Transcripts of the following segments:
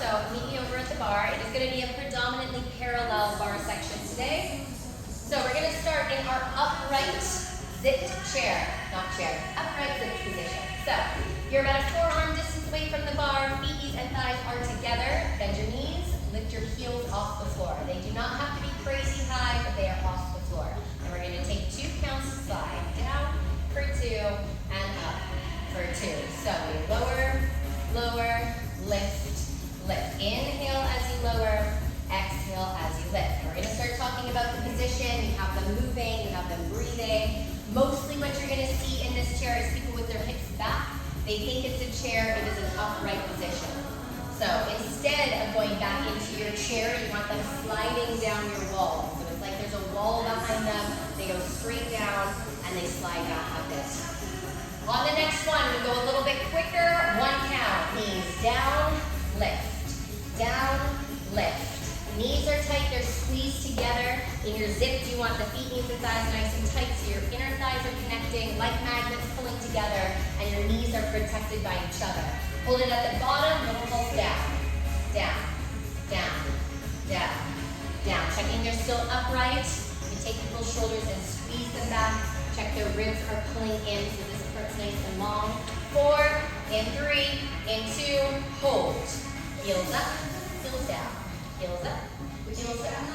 so meet me over at the bar. It is going to be a predominantly parallel bar section today. So we're going to start in our upright zipped chair, not chair, upright zipped position. So you're about a forearm distance away from the bar, feet and thighs are together. Bend your knees, lift your heels off the floor. They do not have to be crazy high, but they are off the floor. And we're going to take 2 counts to slide down for 2 and up for 2. So we lower, lower, lift, lift. Inhale as you lower, exhale as you lift. We're going to start talking about the position. You have them moving, you have them breathing. Mostly what you're going to see in this chair is people with their hips back. They think it's a chair, it is an upright position. So instead of going back into your chair, you want them sliding down your wall. So it's like there's a wall behind them, they go straight down and they slide back a bit. On the next one, we go a little bit quicker, 1 count. Knees down, lift, down, lift. Knees are tight, they're squeezed together. In your zipped, you want the feet, knees, and thighs nice and tight so your inner thighs are connecting like magnets pulling together and your knees are protected by each other. Hold it at the bottom, little pulse down, down, down, down, down. Checking they're still upright. You take people's shoulders and squeeze them back. Check their ribs are pulling in so this part's nice and long. 4, in 3, in 2, hold. Heels up, heels down. Heels up, heels down.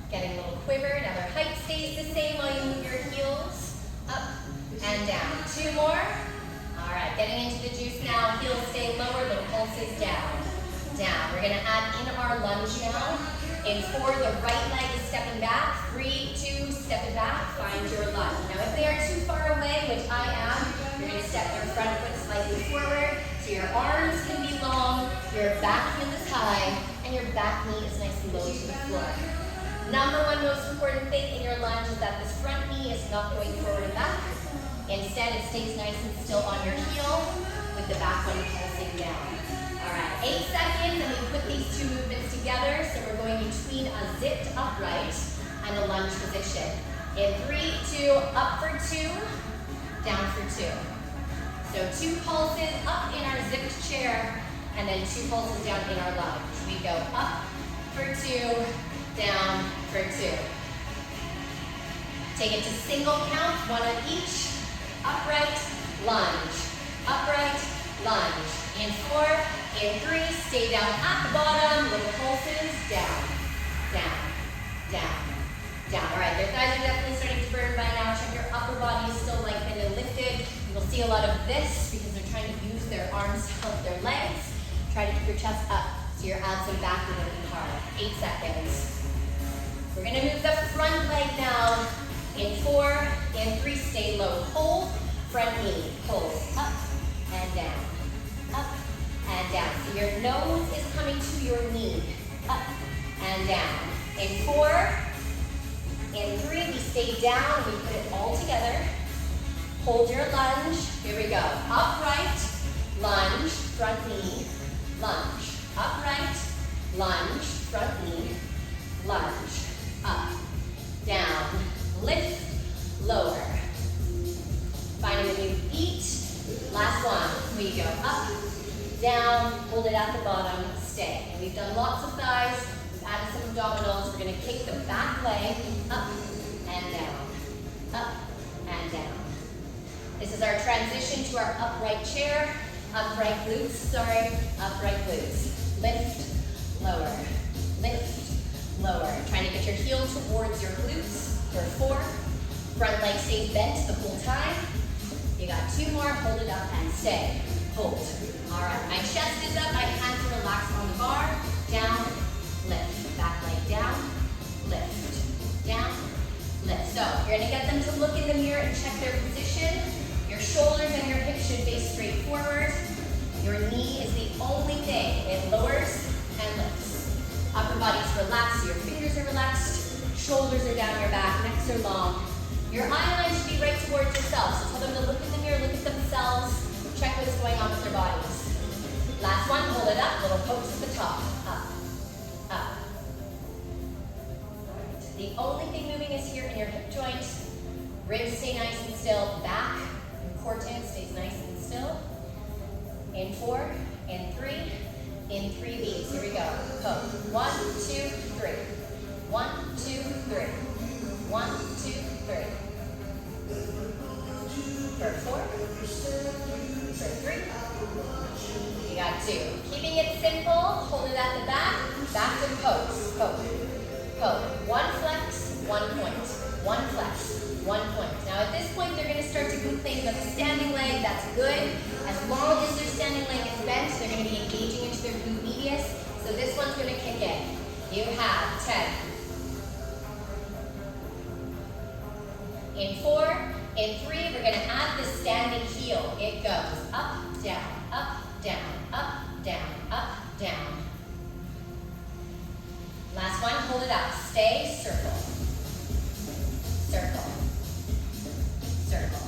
Getting a little quiver. Now their height stays the same while you move your heels up and down. 2 more. All right, getting into the juice now. Heels stay lower, little pulses down, down. We're gonna add in our lunge now. In 4, the right leg is stepping back. 3, 2, step it back, find your lunge. Now if they are too far away, which I am, you're gonna step your front foot slightly forward. So your arms can be long, your back heel is high, and your back knee is nice and low to the floor. Number 1 most important thing in your lunge is that this front knee is not going forward and back. Instead, it stays nice and still on your heel with the back one pulsing down. All right, 8 seconds, and we put these 2 movements together. So we're going between a zipped upright and a lunge position. In 3, 2, up for 2, down for 2. So 2 pulses up in our zipped chair, and then 2 pulses down in our lunge. We go up for 2, down for 2. Take it to single counts, 1 of each. Upright, lunge, upright, lunge. In 4, in 3, stay down at the bottom, little pulses, down, down, down, down. All right, their thighs are definitely starting to burn by now. Check your upper body is still lengthened and lifted. You'll see a lot of this because they're trying to use their arms to help their legs. Try to keep your chest up so your abs and back are working hard. 8 seconds. We're gonna move the front leg now. In 4, in 3, stay low. Hold, front knee, hold, up and down, up and down. So your nose is coming to your knee, up and down. In 4, in 3, we stay down, we put it all together. Hold your lunge, here we go. Upright, lunge, front knee, lunge. Upright, lunge, front knee, lunge. Up, down, lift, lower. Finding a new beat. Last one. We go up, down, hold it at the bottom, stay. And we've done lots of thighs. We've added some abdominals. We're going to kick the back leg up and down, up and down. This is our transition to our upright chair. Upright glutes, upright glutes. Lift, lower, lift, lower. Trying to get your heel towards your glutes for 4. Front leg stays bent the whole time. You got 2 more, hold it up and stay. Hold. All right, my chest is up, my hands are relaxed on the bar. Down, lift. Back leg down, lift. Down, lift. So you're gonna get them to look in the mirror and check their position. Your shoulders and your hips should face straight forward. Your knee is the only thing. It lowers and lifts. Upper body's relaxed, so your fingers are relaxed. Shoulders are down your back, necks are long. Your eye line should be right towards yourself. So tell them to look in the mirror, look at themselves, check what's going on with their bodies. Last one, hold it up, little pokes at the top. Up, up. Right. The only thing moving is here in your hip joint. Ribs stay nice and still. Back, your core stays nice and still. In 4, in in 3 beats. Here we go. Hook. 1, 2, 3. 1, 2, 3. 1, 2, 3. For 4. For 3. You got 2. Keeping it simple, hold it at the back. Back to pose. Poke. Poke. 1 flex, 1 point. 1 flex, 1 point. Now at this point, they're going to start to complain about the standing leg. That's good. As long as their standing leg is bent, they're going to be engaging into their glute medius. So this one's going to kick in. You have 10. In 4, in 3, we're going to add the standing heel. It goes up, down, up, down, up, down, up, down. Last one, hold it up. Stay, circle. Circle. Circle.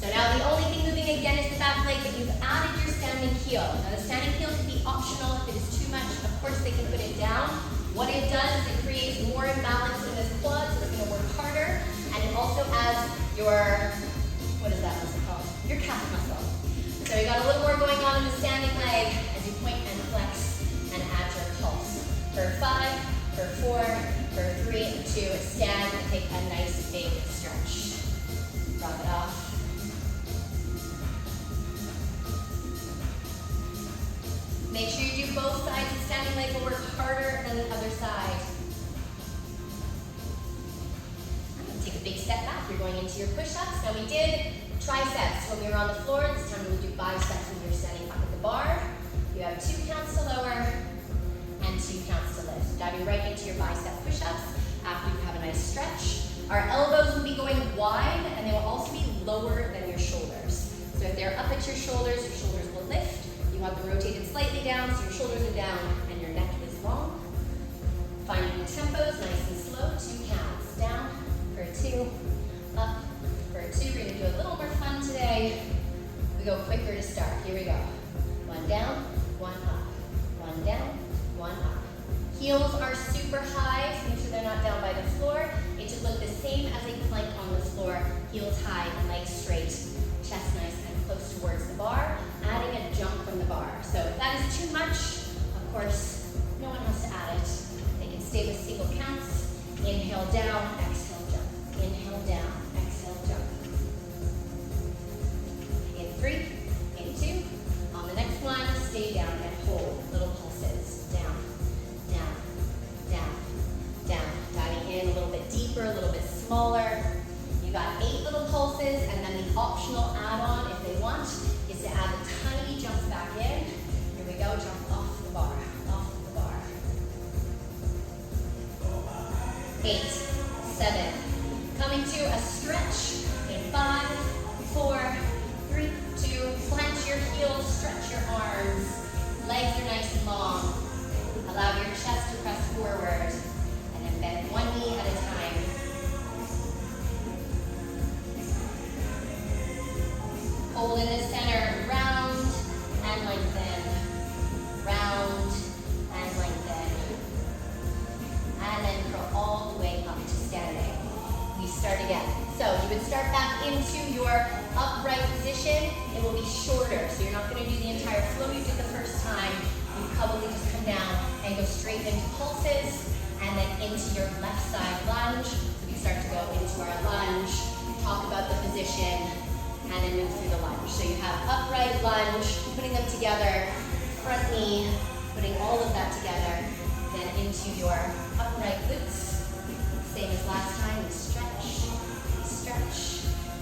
So now the only thing moving again is the back leg, but you've added your standing heel. Now the standing heel can be optional. If it is too much, of course they can put it down. What it does is it creates more imbalance in this quad, so it's going to work harder. And it also adds your, what is that muscle called? Your calf muscle. So you got a little more going on in the standing leg as you point and flex and add your pulse. For 5, for 4, for 3, 2, stand and take a nice big stretch. Drop it off. Make sure you do both sides. The standing leg will work harder than the other side. Take a big step back. You're going into your push-ups. Now we did triceps when we were on the floor. This time we'll do biceps when you're standing up at the bar. You have 2 counts to lower and 2 counts to lift. Diving right into your bicep push-ups after you have a nice stretch. Our elbows will be going wide and they will also be lower than your shoulders. So if they're up at your shoulders will lift. You want them rotated slightly down so your shoulders are down and your neck is long. Finding the tempos, nice and slow, 2 counts. Down for 2, up for 2. We're gonna do a little more fun today. We go quicker to start. Here we go. 1 down, 1 up. 1 down, 1 up. Heels are super high, so make sure they're not down by the floor. It should look the same as a plank on the floor. Heels high and legs straight. Chest nice and close towards the bar. Adding a jump from the bar. So if that is too much, of course, no one has to add it. They can stay with single counts. Inhale down, exhale jump. Inhale down, exhale jump. In 3, in 2. On the next one, stay down and hold. Little pulses. Down, down, down, down. Diving in a little bit deeper, a little bit smaller. You got 8 little pulses, and then the optional add-on, if they want, is to add the tiny jumps back in. Here we go, jump off the bar, off the bar. 8, 7. Coming to a stretch in 5, 4, 3, 2. Plant your heels, stretch your arms. Legs are nice and long. Allow your chest to press forward, and then bend one knee at a time. Hold in the center, round and lengthen. Round and lengthen. And then curl all the way up to standing. We start again. So you would start back into your upright position. It will be shorter, so you're not going to do the entire flow you did the first time. You probably just come down and go straight into pulses, and then into your left side lunge. So we start to go into our lunge, talk about the position, and then move through the lunge. So you have upright lunge, putting them together, front knee, putting all of that together, then into your upright glutes. Same as last time, we stretch,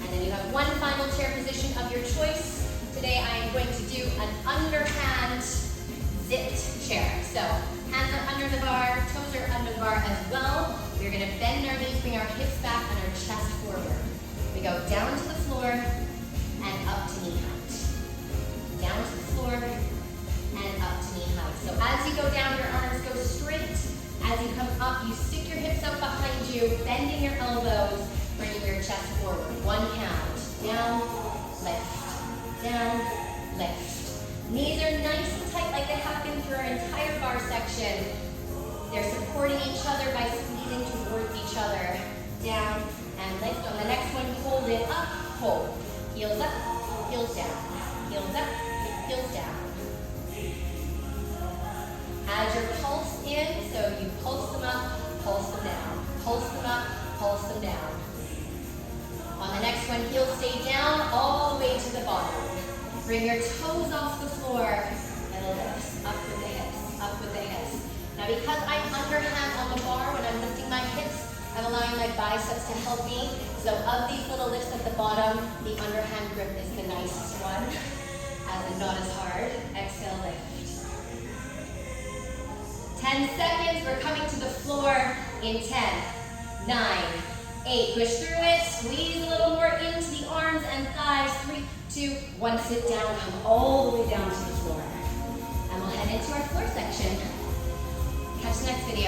and then you have one final chair position of your choice. Today I am going to do an underhand zipped chair. So hands are under the bar, toes are under the bar as well. We're gonna bend our knees, bring our hips back and our chest forward. We go down to the floor and up to knee height. Down to the floor and up to knee height. So as you go down, your arms go straight. As you come up, you stick your hips up behind you, bending your elbows, bringing your chest forward. 1 count. Down, lift. Down, lift. Knees are nice and tight like they have been through our entire bar section. They're supporting each other by squeezing towards each other. Down and lift. On the next one, hold it up, hold. Heels up, heels down. Heels up, heels down. Add your pulse in, so you pulse them up, pulse them down. Pulse them up, pulse them down. On the next one, heels stay down all the way to the bottom. Bring your toes off the floor, little lifts, up with the hips, up with the hips. Now because I'm underhand on the bar when I'm lifting my hips, I'm allowing my biceps to help me. So of these little lifts at the bottom, the underhand grip is the nicest one, as it's not as hard. Exhale, lift. 10 seconds, we're coming to the floor in 10, 9, 8. Push through it, squeeze a little more into the arms and thighs. 3, 2, 1, sit down, come all the way down to the floor. And we'll head into our floor section. Catch the next video.